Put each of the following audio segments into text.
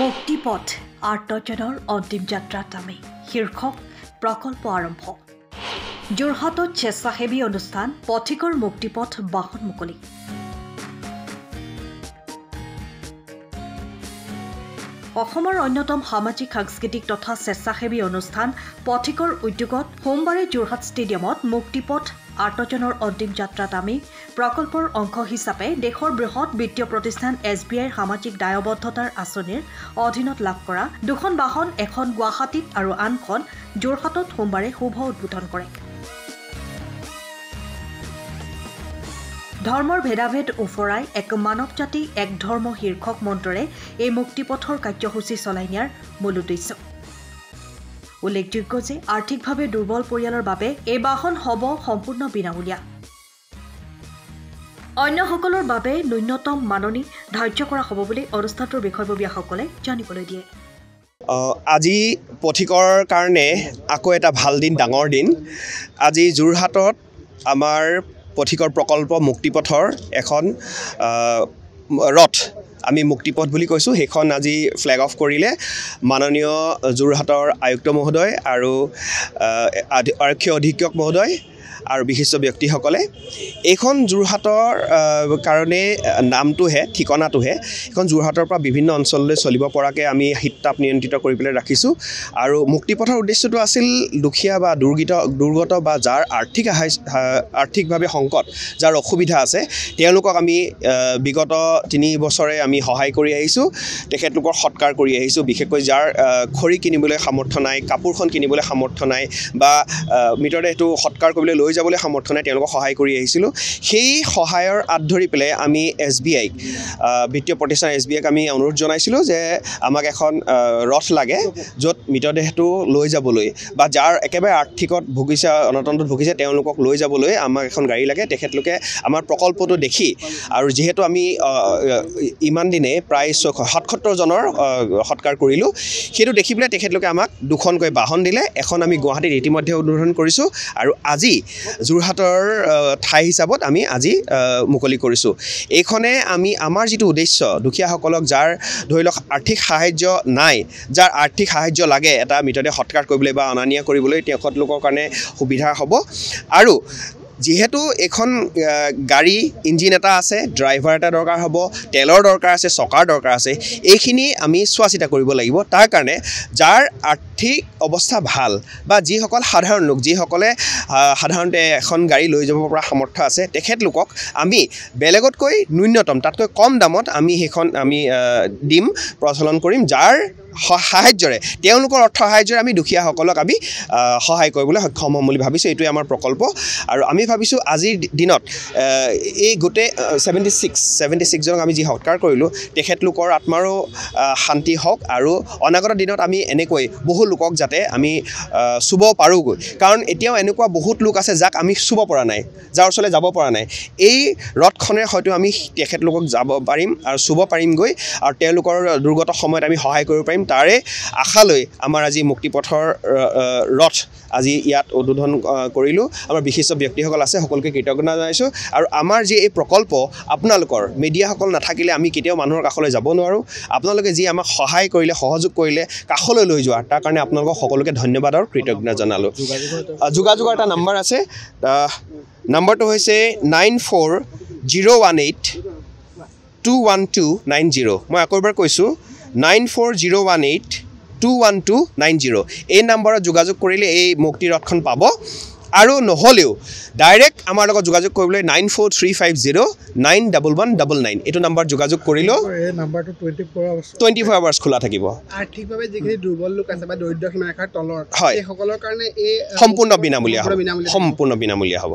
মুক্তিপথ আৰ্তজনৰ অন্তিম যাত্ৰাত আমি শীৰ্ষক প্ৰকল্প আৰম্ভ যোৰহাটত স্বেচ্ছাসেৱী অনুষ্ঠান পথিকৰ মুক্তিপথ বাহন মুকলি অসমৰ অন্যতম সামাজিক সাংস্কৃতিক তথা স্বেচ্ছাসেৱী অনুষ্ঠান পথিকৰ উদ্যোগত সোমবাৰে যোৰহাট ষ্টেডিয়ামত মুক্তিপথ আৰ্তজনৰ অন্তিম যাত্ৰাত আমি প্ৰকল্পৰ অংশ হিচাপে দেশৰ বৃহৎ বিত্তীয় প্ৰতিষ্ঠান SBIৰ সামাজিক দায়বদ্ধতাৰ আঁচনিৰ অধীনত লাভ কৰা দুখন বাহন এখন গুৱাহাটীত আৰু আনখন যোৰহাটত সোমবাৰে শুভ উদ্বোধন কৰে ধৰ্মৰ ভেদাভেদ উফৰাই এক মানৱ জাতি এক ধৰ্ম শীৰ্ষক মন্ত্ৰৰে এই মুক্তিপথৰ কাৰ্যসূচী চলাই নিয়াৰ মূল উদ্দেশ্য উল্লেখযোগ্য যে আৰ্থিকভাৱে দুৰ্বল পৰিয়ালৰ বাবে এই বাহন হ'ব সম্পূৰ্ণ বিনামূলীয়া অন্যসকলৰ বাবে ন্যূনতম মাননী ধাৰ্য কৰা হ'ব বুলি অনুষ্ঠানটোৰ বিষয়ববীয়াসকলে জানিবলৈ দিয়ে আজি পথিকৰ কাৰণে আকৌ এটা ভাল দিন ডাঙৰ দিন আজি যোৰহাটত আমাৰ পথিকৰ প্ৰকল্প মুক্তিপথৰ এখন ৰথ আমি মুক্তিপথ বুলি কৈছোঁ সেইখন আজি ফ্লেগ অফ কৰিলে মাননীয় যোৰহাটৰ আয়ুক্ত মহোদয় আৰু আৰক্ষী অধীক্ষক মহোদয় আৰু বিশিষ্ট ব্যক্তিসকলে এইখন যোৰহাটৰ কাৰণে নামটোহে ঠিকনাটোহে এখন যোৰহাটৰ পৰা বিভিন্ন অঞ্চললৈ চলিব পৰাকৈ আমি শীততাপ নিয়ন্ত্ৰিত কৰি পেলাই ৰাখিছোঁ আৰু মুক্তিপথৰ উদ্দেশ্যটো আছিল দুখীয়া বা দুৰ্গত বা যাৰ আৰ্থিকভাৱে সংকট যাৰ অসুবিধা আছে তেওঁলোকক আমি বিগত 3 বছৰে আমি সহায় কৰি আহিছোঁ তেখেতলোকৰ সৎকাৰ কৰি আহিছোঁ বিশেষকৈ যাৰ খৰি কিনিবলৈ সামৰ্থ্য নাই কাপোৰখন কিনিবলৈ সামৰ্থ্য নাই বা মৃতদেহটো সৎকাৰ কৰিবলৈ লৈ যাবলৈ সামৰ্থ্য নাই তেওঁলোকক সহায় কৰি আহিছিলোঁ সেই সহায়ৰ আঁত ধৰি পেলাই আমি SBI বিত্তীয় প্ৰতিষ্ঠান SBIক আমি অনুৰোধ জনাইছিলোঁ যে আমাক এখন ৰথ লাগে য'ত মৃতদেহটো লৈ যাবলৈ বা যাৰ একেবাৰে আৰ্থিকত ভুগিছে অনটনত ভুগিছে তেওঁলোকক লৈ যাবলৈ আমাক এখন গাড়ী লাগে তেখেতলোকে আমাৰ প্ৰকল্পটো দেখি আৰু যিহেতু আমি ইমান দিনে প্ৰায় 77 জনৰ সৎকাৰ কৰিলোঁ সেইটো দেখি পেলাই তেখেতলোকে আমাক দুখনকৈ বাহন দিলে এখন আমি গুৱাহাটীত ইতিমধ্যে উদ্বোধন কৰিছোঁ আৰু আজি যোৰহাটৰ ঠাই হিচাপত আমি আজি মুকলি কৰিছোঁ এইখনে আমি আমাৰ যিটো উদ্দেশ্য দুখীয়াসকলক যাৰ ধৰি লওক আৰ্থিক সাহায্য নাই যাৰ আৰ্থিক সাহায্য লাগে এটা মৃতদেহ সৎকাৰ কৰিবলৈ বা অনা নিয়া কৰিবলৈ তেখেতলোকৰ কাৰণে সুবিধা হ'ব আৰু যিহেতু এখন গাড়ী ইঞ্জিন এটা আছে ড্ৰাইভাৰ এটা দৰকাৰ হ'ব তেলৰ দৰকাৰ আছে চকাৰ দৰকাৰ আছে এইখিনি আমি চোৱা চিতা কৰিব লাগিব তাৰ কাৰণে যাৰ আৰ্থিক অৱস্থা ভাল বা যিসকল সাধাৰণ লোক যিসকলে সাধাৰণতে এখন গাড়ী লৈ যাব পৰা সামৰ্থ্য আছে তেখেতলোকক আমি বেলেগতকৈ ন্যূনতম তাতকৈ কম দামত আমি সেইখন আমি দিম প্ৰচলন কৰিম যাৰ সাহায্যৰে তেওঁলোকৰ অৰ্থ সাহায্যৰে আমি দুখীয়াসকলক আমি সহায় কৰিবলৈ সক্ষম হ'ম বুলি ভাবিছোঁ এইটোৱে আমাৰ প্ৰকল্প আৰু আমি ভাবিছোঁ আজিৰ দিনত এই গোটেই 76 জনক আমি যি সৎকাৰ কৰিলোঁ তেখেতলোকৰ আত্মাৰো শান্তি হওক আৰু অনাগত দিনত আমি এনেকৈ বহু লোকক যাতে আমি চুব পাৰোঁগৈ কাৰণ এতিয়াও এনেকুৱা বহুত লোক আছে যাক আমি চুব পৰা নাই যাৰ ওচৰলৈ যাব পৰা নাই এই ৰথখনে হয়তো আমি তেখেতলোকক যাব পাৰিম আৰু চুব পাৰিমগৈ আৰু তেওঁলোকৰ দুৰ্গত সময়ত আমি সহায় কৰিব পাৰিম তাৰে আশালৈ আমাৰ আজি মুক্তিপথৰ ৰথ আজি ইয়াত উদ্বোধন কৰিলোঁ আমাৰ বিশিষ্ট ব্যক্তিসকল আছে সকলোকে কৃতজ্ঞতা জনাইছোঁ আৰু আমাৰ যি এই প্ৰকল্প আপোনালোকৰ মিডিয়াসকল নাথাকিলে আমি কেতিয়াও মানুহৰ কাষলৈ যাব নোৱাৰোঁ আপোনালোকে যি আমাক সহায় কৰিলে সহযোগ কৰিলে কাষলৈ লৈ যোৱা তাৰ কাৰণে আপোনালোকক সকলোকে ধন্যবাদ আৰু কৃতজ্ঞতা জনালোঁ যোগাযোগৰ এটা নম্বৰ আছে নম্বৰটো হৈছে 9401821290 মই আকৌ এবাৰ কৈছোঁ 9401821290 এই নম্বৰত যোগাযোগ কৰিলে এই মুক্তি ৰথখন পাব আৰু নহ'লেও ডাইৰেক্ট আমাৰ লগত যোগাযোগ কৰিবলৈ 9435091199 এইটো নম্বৰ যোগাযোগ কৰিলেও এই নম্বৰটো 24 আৱাৰ্ছ খোলা থাকিব আৰ্থিকভাৱে যিখিনি দুৰ্বল লোক আছে বা দৰিদ্ৰ সীমাৰেখাৰ তলৰ হয় এই সকলৰ কাৰণে এই সম্পূৰ্ণ বিনামূলীয়া হ'ব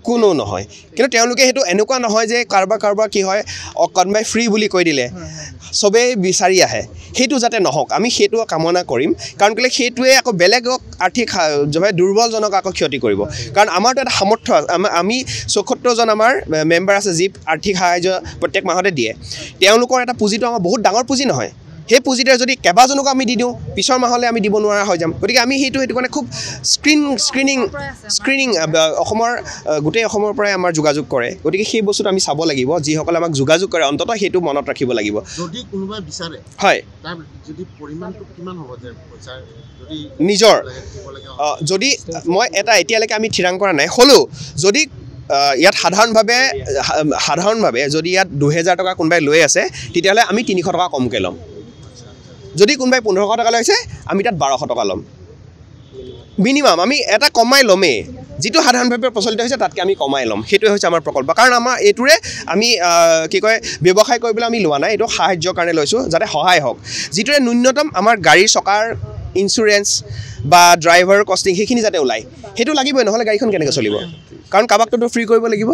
কোনো নহয় কিন্তু তেওঁলোকে সেইটো এনেকুৱা নহয় যে কাৰোবাৰ কি হয় কোনোবাই ফ্ৰী বুলি কৈ দিলে চবেই বিচাৰি আহে সেইটো যাতে নহওক আমি সেইটো কামনা কৰিম কাৰণ কেলৈ সেইটোৱে আকৌ বেলেগক আৰ্থিক দুৰ্বলজনক আকৌ ক্ষতি কৰিব কাৰণ আমাৰতো এটা সামৰ্থ্য আমি ৭৪ জন আমাৰ মেম্বাৰ আছে যি আৰ্থিক সাহায্য প্ৰত্যেক মাহতে দিয়ে তেওঁলোকৰ এটা পুঁজিটো আমাৰ বহুত ডাঙৰ পুঁজি নহয় সেই পুঁজিৰে যদি কেইবাজনকো আমি দি দিওঁ পিছৰ মাহলৈ আমি দিব নোৱাৰা হৈ যাম গতিকে আমি সেইটো কাৰণে খুব স্ক্ৰিনিং অসমৰ গোটেই অসমৰ পৰাই আমাৰ যোগাযোগ কৰে গতিকে সেই বস্তুটো আমি চাব লাগিব যিসকলে আমাক যোগাযোগ কৰে অন্ততঃ সেইটো মনত ৰাখিব লাগিব যদি কোনোবাই বিচাৰে হয় তাৰ যদি পৰিমাণটো কিমান হ'ব যে পইচা যদি নিজৰ যদি মই এটা এতিয়ালৈকে আমি থিৰাং কৰা নাই হ'লেও যদি ইয়াত সাধাৰণভাৱে যদি ইয়াত 2000 টকা কোনোবাই লৈ আছে তেতিয়াহ'লে আমি 300 টকা কমকৈ ল'ম যদি কোনোবাই 1500 টকা লৈছে আমি তাত 1200 টকা ল'ম মিনিমাম আমি এটা কমাই ল'মেই যিটো সাধাৰণভাৱে প্ৰচলিত হৈছে তাতকৈ আমি কমাই ল'ম সেইটোৱে হৈছে আমাৰ প্ৰকল্প কাৰণ আমাৰ এইটোৰে আমি কি কয় ব্যৱসায় কৰিবলৈ আমি লোৱা নাই এইটো সাহায্যৰ কাৰণে লৈছোঁ যাতে সহায় হওক যিটোৰে ন্যূনতম আমাৰ গাড়ীৰ চকাৰ ইঞ্চুৰেঞ্চ বা ড্ৰাইভাৰ কষ্টিং সেইখিনি যাতে ওলায় সেইটো লাগিবই নহ'লে গাড়ীখন কেনেকৈ চলিব কাৰণ কাৰোবাকতো ফ্ৰী কৰিব লাগিব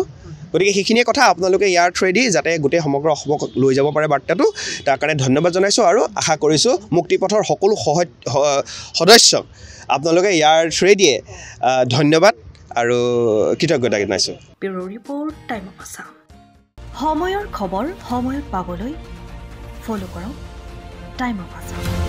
গতিকে সেইখিনিয়ে কথা আপোনালোকে ইয়াৰ থ্ৰুৱেদি যাতে গোটেই সমগ্ৰ অসমক লৈ যাব পাৰে বাৰ্তাটো তাৰ কাৰণে ধন্যবাদ জনাইছোঁ আৰু আশা কৰিছোঁ মুক্তিপথৰ সকলো সদস্যক আপোনালোকে ইয়াৰ থ্ৰুৱেদিয়ে ধন্যবাদ আৰু কৃতজ্ঞতা জনাইছোঁ bureau' report time of Assam সময়ৰ খবৰ সময়ত পাবলৈ ফ'ল' কৰক টাইম অফ আছাম